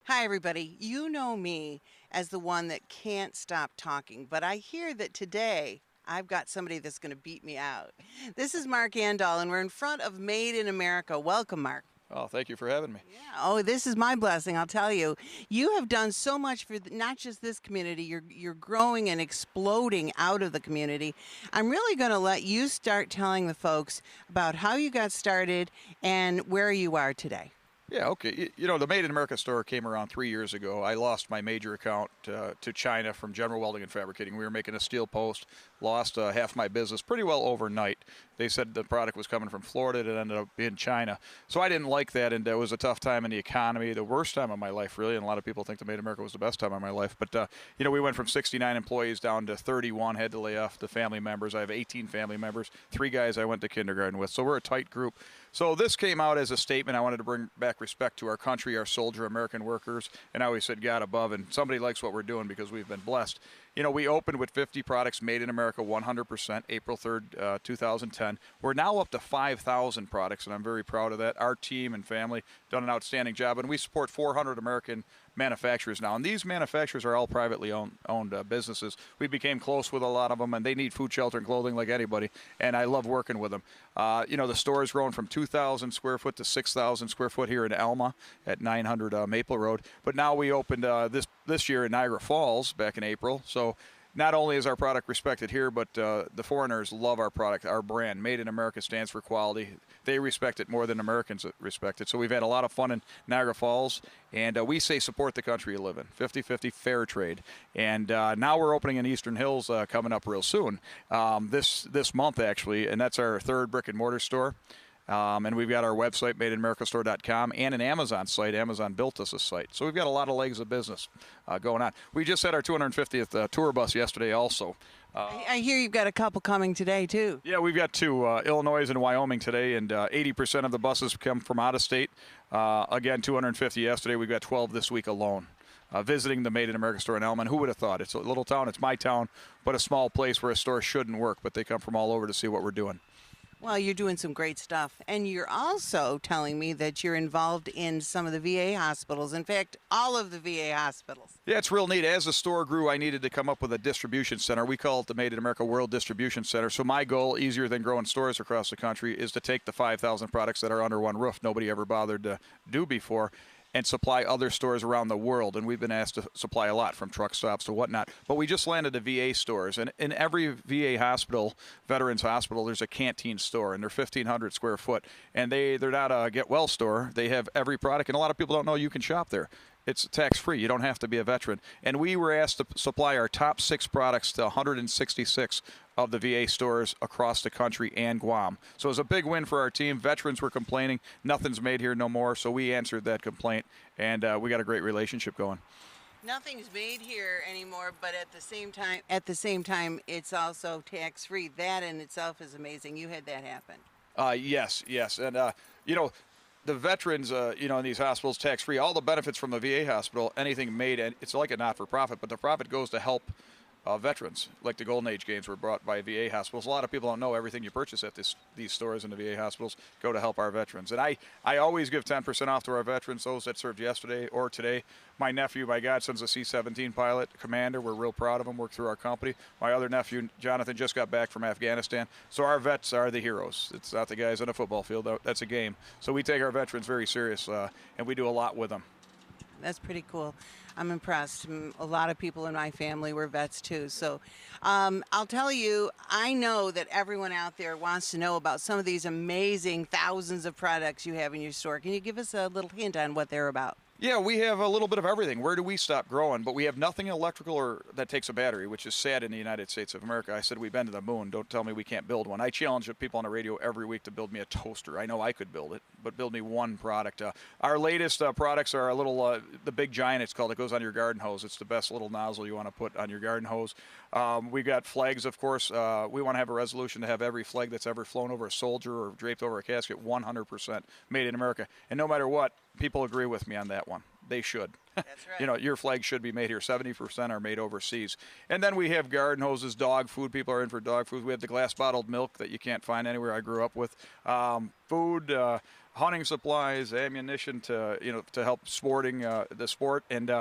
Hi, everybody. You know me as the one that can't stop talking, but I hear that today I've got somebody that's going to beat me out. This is Mark Andall, and we're in front of Made in America. Welcome, Mark. Oh, thank you for having me. Yeah. Oh, this is my blessing. I'll tell you. You have done so much for not just this community. You're growing and exploding out of the community. I'm really going to let you start telling the folks about how you got started and where you are today. Yeah, okay. The Made in America store came around 3 years ago. I lost my major account to China from General Welding and Fabricating. We were making a steel post, lost half my business pretty well overnight. They said the product was coming from Florida. It ended up being China. So I didn't like that, and it was a tough time in the economy, the worst time of my life, really. And a lot of people think the Made in America was the best time of my life. But, we went from 69 employees down to 31, had to lay off the family members. I have 18 family members, 3 guys I went to kindergarten with. So we're a tight group. So this came out as a statement. I wanted to bring back respect to our country, our soldier, American workers, and I always said God above, and somebody likes what we're doing because we've been blessed. We opened with 50 products made in America, 100%, April 3rd, 2010. We're now up to 5,000 products, and I'm very proud of that. Our team and family done an outstanding job, and we support 400 American manufacturers now. And these manufacturers are all privately owned businesses. We became close with a lot of them, and they need food, shelter, and clothing like anybody, and I love working with them. The store has grown from 2,000 square foot to 6,000 square foot here in Alma at 900 Maple Road. But now we opened this year in Niagara Falls back in April. So not only is our product respected here, but the foreigners love our product, our brand. Made in America stands for quality. They respect it more than Americans respect it. So we've had a lot of fun in Niagara Falls, and we say support the country you live in, 50-50 fair trade. And now we're opening in Eastern Hills coming up real soon, this month actually, and that's our 3rd brick and mortar store. And we've got our website, madeinamericastore.com, and an Amazon site. Amazon built us a site. So we've got a lot of legs of business going on. We just had our 250th tour bus yesterday also. I hear you've got a couple coming today, too. Yeah, we've got 2, Illinois and Wyoming today, and 80% of the buses come from out of state. Again, 250 yesterday. We've got 12 this week alone. Visiting the Made in America store in Elman. Who would have thought? It's a little town. It's my town, but a small place where a store shouldn't work. But they come from all over to see what we're doing. Well, you're doing some great stuff. And you're also telling me that you're involved in some of the VA hospitals. In fact, all of the VA hospitals. Yeah, it's real neat. As the store grew, I needed to come up with a distribution center. We call it the Made in America World Distribution Center. So my goal, easier than growing stores across the country, is to take the 5,000 products that are under one roof, nobody ever bothered to do before, and supply other stores around the world. And we've been asked to supply a lot, from truck stops to whatnot. But we just landed the VA stores. And in every VA hospital, Veterans Hospital, there's a canteen store, and they're 1,500 square foot. And they're not a get well store. They have every product. And a lot of people don't know you can shop there. It's tax-free. You don't have to be a veteran. And we were asked to supply our top 6 products to 166 of the VA stores across the country and Guam. So it was a big win for our team. Veterans were complaining, nothing's made here no more, so we answered that complaint, and we got a great relationship going. Nothing's made here anymore, but at the same time, it's also tax-free. That in itself is amazing. You had that happen. Yes. And, the veterans, in these hospitals, tax-free, all the benefits from the VA hospital, anything made, and it's like a not-for-profit, but the profit goes to help veterans, like the Golden Age games were brought by VA hospitals. A lot of people don't know everything you purchase at these stores in the VA hospitals go to help our veterans. And I always give 10% off to our veterans, those that served yesterday or today. My nephew, my godson's a C-17 pilot, commander. We're real proud of him, worked through our company. My other nephew, Jonathan, just got back from Afghanistan. So our vets are the heroes. It's not the guys on a football field. That's a game. So we take our veterans very serious, and we do a lot with them. That's pretty cool. I'm impressed. A lot of people in my family were vets too. So I'll tell you, I know that everyone out there wants to know about some of these amazing thousands of products you have in your store. Can you give us a little hint on what they're about? Yeah, we have a little bit of everything. Where do we stop growing? But we have nothing electrical or that takes a battery, which is sad in the United States of America. I said we've been to the moon. Don't tell me we can't build one. I challenge people on the radio every week to build me a toaster. I know I could build it, but build me one product. Our latest products are a little, the Big Giant, it's called. It goes on your garden hose. It's the best little nozzle you want to put on your garden hose. We've got flags, of course. We want to have a resolution to have every flag that's ever flown over a soldier or draped over a casket 100% made in America. And no matter what, people agree with me on that one. They should. That's right. Your flag should be made here. 70% are made overseas. And then we have garden hoses, dog food. People are in for dog food. We have the glass bottled milk that you can't find anywhere I grew up with. Food, hunting supplies, ammunition to to help sporting the sport, and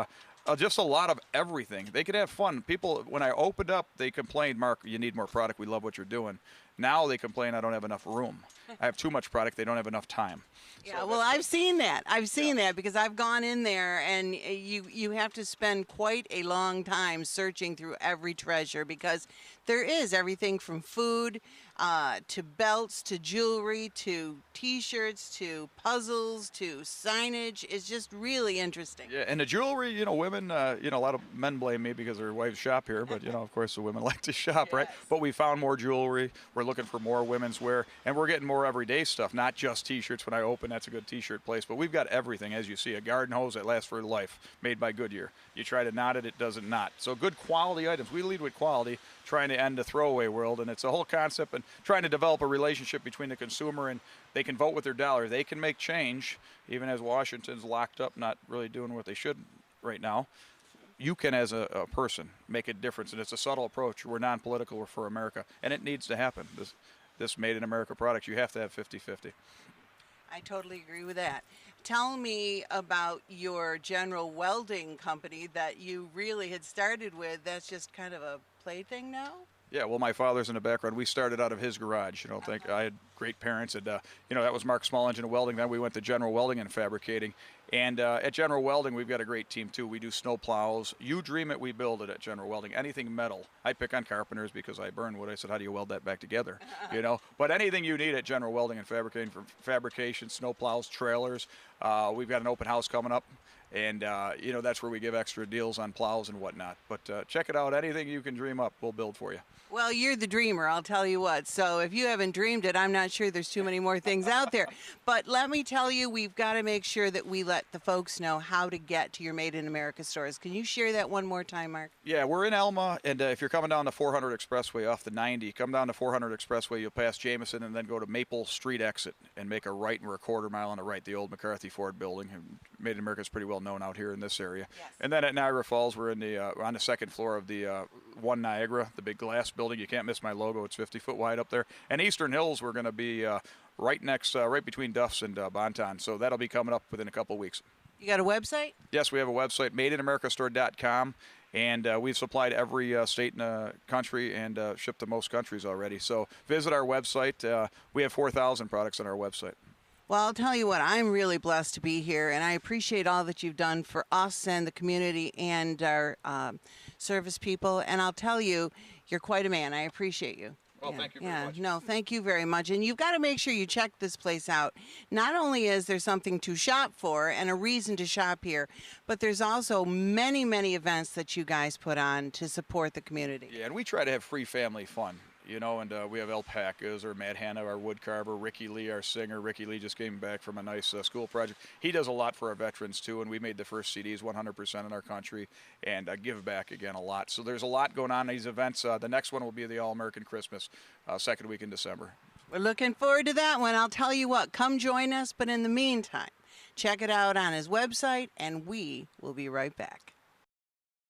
just a lot of everything. They could have fun. People, when I opened up, they complained, Mark, you need more product. We love what you're doing. Now they complain I don't have enough room. I have too much product. They don't have enough time. Yeah, well, I've seen that. I've seen that because I've gone in there, and you have to spend quite a long time searching through every treasure because there is everything from food to belts to jewelry to T-shirts to puzzles to signage. It's just really interesting. Yeah, and the jewelry, women, a lot of men blame me because their wives shop here, but, of course the women like to shop, right? Yes. But we found more jewelry. We're looking for more women's wear, and we're getting more everyday stuff, not just T-shirts. When I open, that's a good T-shirt place, but we've got everything, as you see. A garden hose that lasts for life, made by Goodyear. You try to knot it, it doesn't knot. So good quality items. We lead with quality, trying to end the throwaway world, and it's a whole concept, and trying to develop a relationship between the consumer and they can vote with their dollar. They can make change, even as Washington's locked up, not really doing what they should right now. You can, as a person, make a difference, and it's a subtle approach. We're non-political, we're for America, and it needs to happen. This Made in America product, you have to have 50-50. I totally agree with that. Tell me about your general welding company that you really had started with. That's just kind of a plaything now? Yeah, well, my father's in the background. We started out of his garage. Think I had great parents, and that was Mark Small Engine Welding. Then we went to General Welding and Fabricating, and at General Welding we've got a great team too. We do snow plows. You dream it, we build it at General Welding. Anything metal. I pick on carpenters because I burn wood. I said, how do you weld that back together? But anything you need at General Welding and Fabricating, for fabrication, snow plows, trailers. We've got an open house coming up. And, that's where we give extra deals on plows and whatnot. But check it out. Anything you can dream up, we'll build for you. Well, you're the dreamer, I'll tell you what. So if you haven't dreamed it, I'm not sure there's too many more things out there. But let me tell you, we've got to make sure that we let the folks know how to get to your Made in America stores. Can you share that one more time, Mark? Yeah, we're in Elma, and if you're coming down the 400 Expressway off the 90, come down the 400 Expressway, you'll pass Jameson and then go to Maple Street exit and make a right, and we're a quarter mile on the right, the old McCarthy Ford building. Made in America is pretty well known out here in this area. Yes. And then at Niagara Falls, we're on the second floor of the One Niagara, the big glass building. You can't miss my logo. It's 50 foot wide up there. And Eastern Hills, we're going to be right between Duff's and Bonton. So that'll be coming up within a couple of weeks. You got a website? Yes, we have a website, madeinamericastore.com. And we've supplied every state in the country and shipped to most countries already. So visit our website. We have 4,000 products on our website. Well, I'll tell you what, I'm really blessed to be here, and I appreciate all that you've done for us and the community and our service people. And I'll tell you, you're quite a man. I appreciate you. Well, thank you very much. No, thank you very much. And you've got to make sure you check this place out. Not only is there something to shop for and a reason to shop here, but there's also many, many events that you guys put on to support the community. Yeah, and we try to have free family fun. And we have alpacas, or Matt Hanna, our wood carver, Ricky Lee, our singer. Ricky Lee just came back from a nice school project. He does a lot for our veterans, too, and we made the first CDs 100% in our country and give back, again, a lot. So there's a lot going on in these events. The next one will be the All-American Christmas, second week in December. We're looking forward to that one. I'll tell you what, come join us, but in the meantime, check it out on his website, and we will be right back.